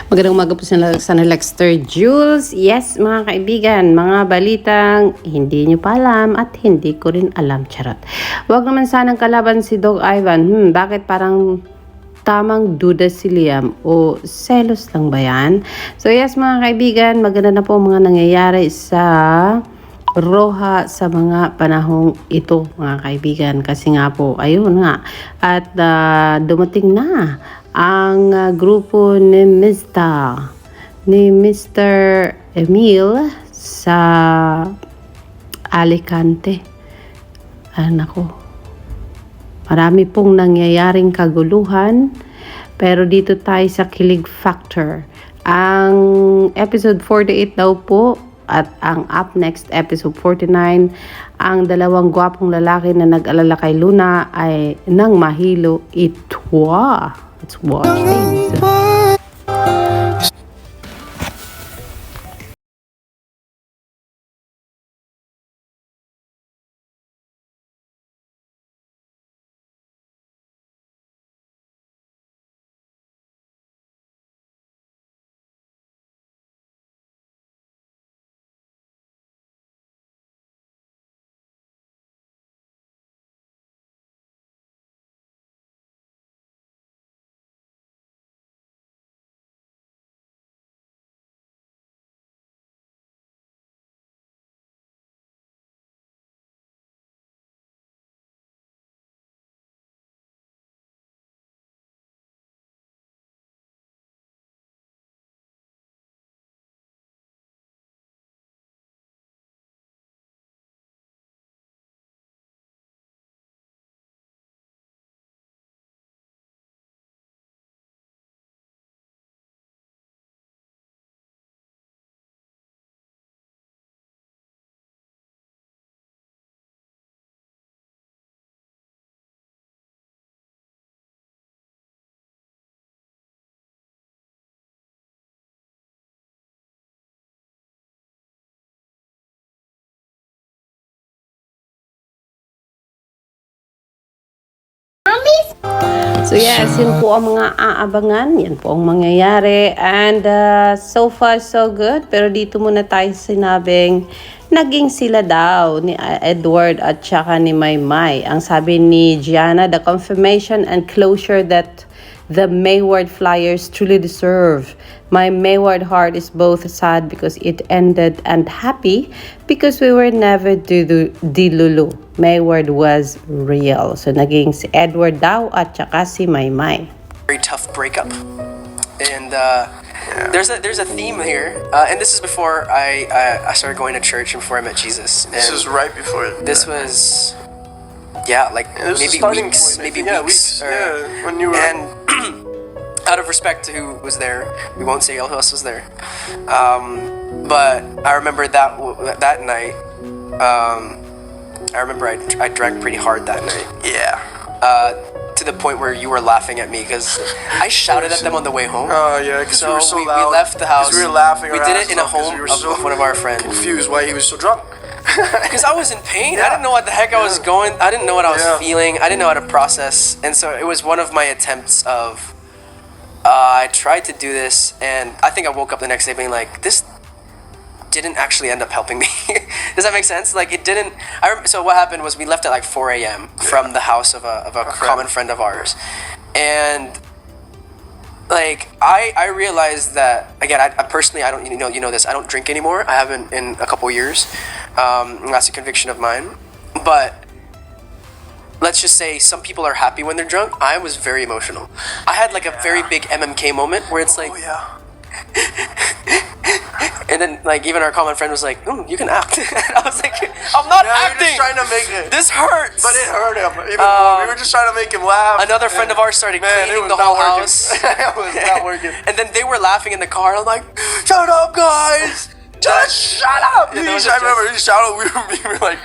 Magandang umaga po sa Lexter Jules. Yes, mga kaibigan, mga balitang hindi nyo pa alam at hindi ko rin alam. Charot. Huwag naman sanang kalaban si Dog Ivan. Bakit parang tamang duda si Liam o selos lang ba yan? So yes, mga kaibigan, maganda na po mga nangyayari sa Roja sa mga panahong ito, mga kaibigan, kasi nga po ayun nga at dumating na ang grupo ni Mr. Emil sa Alicante. Nako, marami pong nangyayaring kaguluhan, pero dito tayo sa Kilig Factor. Ang episode 48 daw po at ang up next episode 49, ang dalawang gwapong lalaki na nag-alala kay Luna ay nang mahilo itwa. Let's watch this. So yes, yun po ang mga aabangan, yan po ang mangyayari, and so far so good. Pero dito muna tayo sinabing naging sila daw ni Edward at saka ni Maymay. Ang sabi ni Gianna, the confirmation and closure that the Mayward Flyers truly deserve. My Mayward heart is both sad because it ended and happy because we were never dilulu. Mayward was real. So naging si Edward daw at saka si Maymay. Very tough breakup, and there's a theme here, and this is before I started going to church and before I met Jesus. And this is right before it. This was, yeah, like maybe weeks, when you were. And out of respect to who was there, we won't say who else was there. But I remember that night. I remember I drank pretty hard that night. Yeah. To the point where you were laughing at me because I shouted at them on the way home. Oh yeah, because we were so we loud. left the house. We were laughing. We did it in a home of one of our friends. Confused why he was so drunk. Because I was in pain. Yeah. I didn't know what the heck I was going. I didn't know what I was Yeah. feeling. I didn't know how to process, and so it was one of my attempts of. I tried to do this, and I think I woke up the next day being like, this didn't actually end up helping me. Does that make sense? Like, it didn't. So what happened was we left at like 4 a.m. from the house of a common friend of ours, and like I realized that again. I personally, I don't, you know this. I don't drink anymore. I haven't in a couple years. That's a conviction of mine, but. Let's just say some people are happy when they're drunk. I was very emotional. I had like a very big MMK moment where it's like, Oh yeah. and then like even our common friend was like, you can act. And I was like, I'm not Yeah, acting. you're just trying to make it. This hurts. But it hurt him even more. We were just trying to make him laugh. Another friend of ours started Man, it cleaning was the whole not working. house. It was not working. And then they were laughing in the car. I'm like, shut up, guys. Just shut up. I remember he shouted. We were like,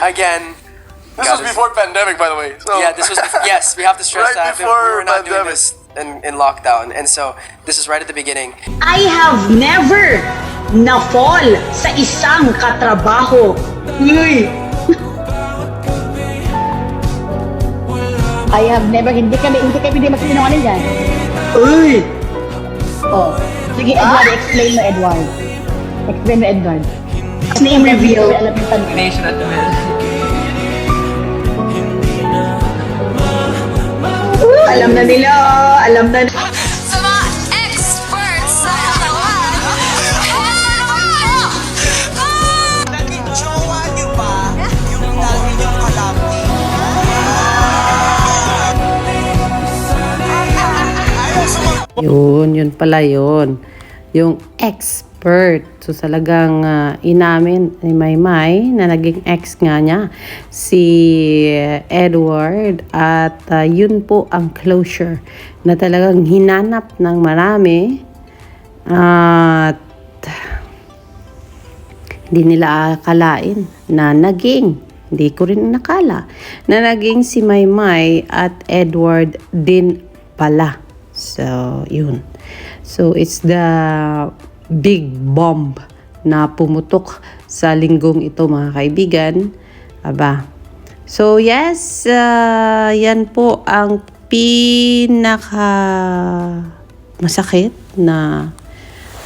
Again. This was before pandemic, by the way. So. Yeah, this was, yes, we have to stress Right that. We before were not doing pandemic. this in lockdown. And so this is right at the beginning. I have never na-fall sa isang katrabaho. Uy! I have never, hindi kami magsinungaling dyan. Uy! Oh, sige Edward, explain mo Edward. Explain mo Edward. Name reveal. Alam yung tanong. Nation at the best. Alam na nila, alam na nila. Sa mga experts sa katawan. Naging jowa niyo ba yung lagi niyong kalapit? Ayaw sumagot. Yun pala yun. Yung expert. So talagang inamin ni Maymay na naging ex nga niya si Edward at yun po ang closure na talagang hinanap ng marami at hindi nila akalain na naging, hindi ko rin nakala, na naging si Maymay at Edward din pala. So, yun. So, it's the big bomb na pumutok sa linggong ito, mga kaibigan. Aba. So, yes, yan po ang pinaka masakit na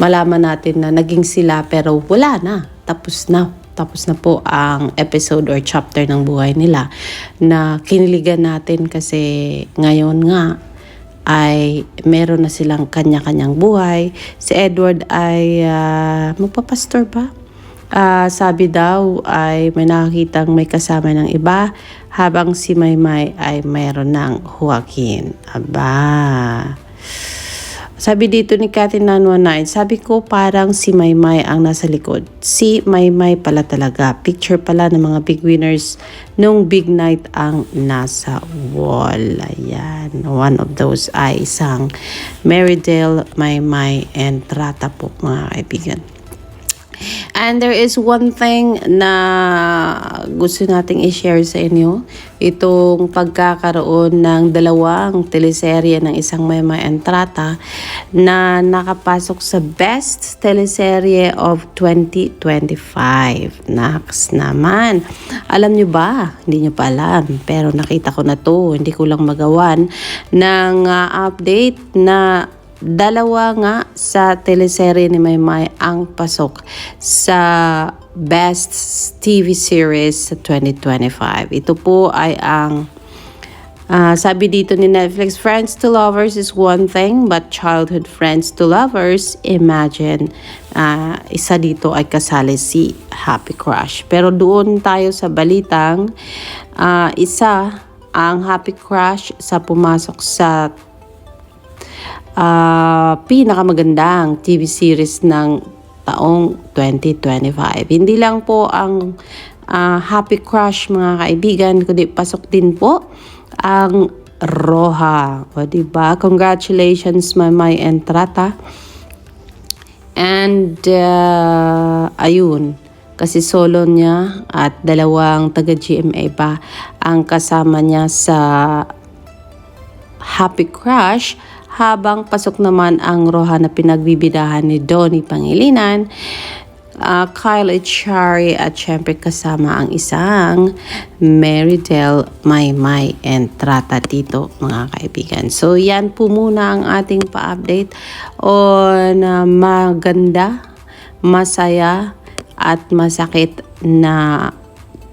malaman natin na naging sila pero wala na. Tapos na. Tapos na po ang episode or chapter ng buhay nila na kiniligan natin kasi ngayon nga ay meron na silang kanya-kanyang buhay. Si Edward ay magpapastor ba? Sabi daw ay may nakakitang may kasama ng iba habang si Maymay ay mayroon ng Joaquin. Aba. Sabi dito ni Cathy 919, sabi ko parang si Maymay ang nasa likod. Si Maymay pala talaga. Picture pala ng mga big winners nung big night ang nasa wall. Ayan. One of those ay isang Marydale, Maymay, and Trata po, mga kaibigan. And there is one thing na gusto nating i-share sa inyo. Itong pagkakaroon ng dalawang teleserye ng isang Maymay and Trata na nakapasok sa Best Teleserye of 2025. Naks naman. Alam nyo ba? Hindi nyo pa alam. Pero nakita ko na to. Hindi ko lang magawan ng update na dalawa nga sa teleserye ni Maymay ang pasok sa Best TV Series sa 2025. Ito po ay ang sabi dito ni Netflix, Friends to Lovers is one thing, but Childhood Friends to Lovers, imagine, isa dito ay kasali si Happy Crush. Pero doon tayo sa balitang, isa ang Happy Crush sa pumasok sa pinakamagandang TV series ng taong 2025. Hindi lang po ang Happy Crush, mga kaibigan, kundi pasok din po ang Roja. O diba? Congratulations, Maymay and Trata. And ayun, kasi solo niya at dalawang taga-GMA pa ang kasama niya sa Happy Crush, habang pasok naman ang Roja na pinagbibidahan ni Donnie Pangilinan, Kyle Echari at syempre kasama ang isang Marydale, Maymay and Trata dito, mga kaibigan. So yan po muna ang ating pa-update on maganda, masaya at masakit na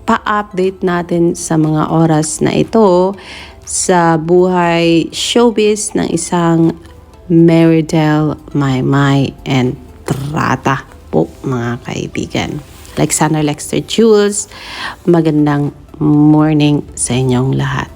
pa-update natin sa mga oras na ito sa buhay showbiz ng isang Marydale, Maymay and Trata po, mga kaibigan. Alexander Lexter Jules, magandang morning sa inyong lahat.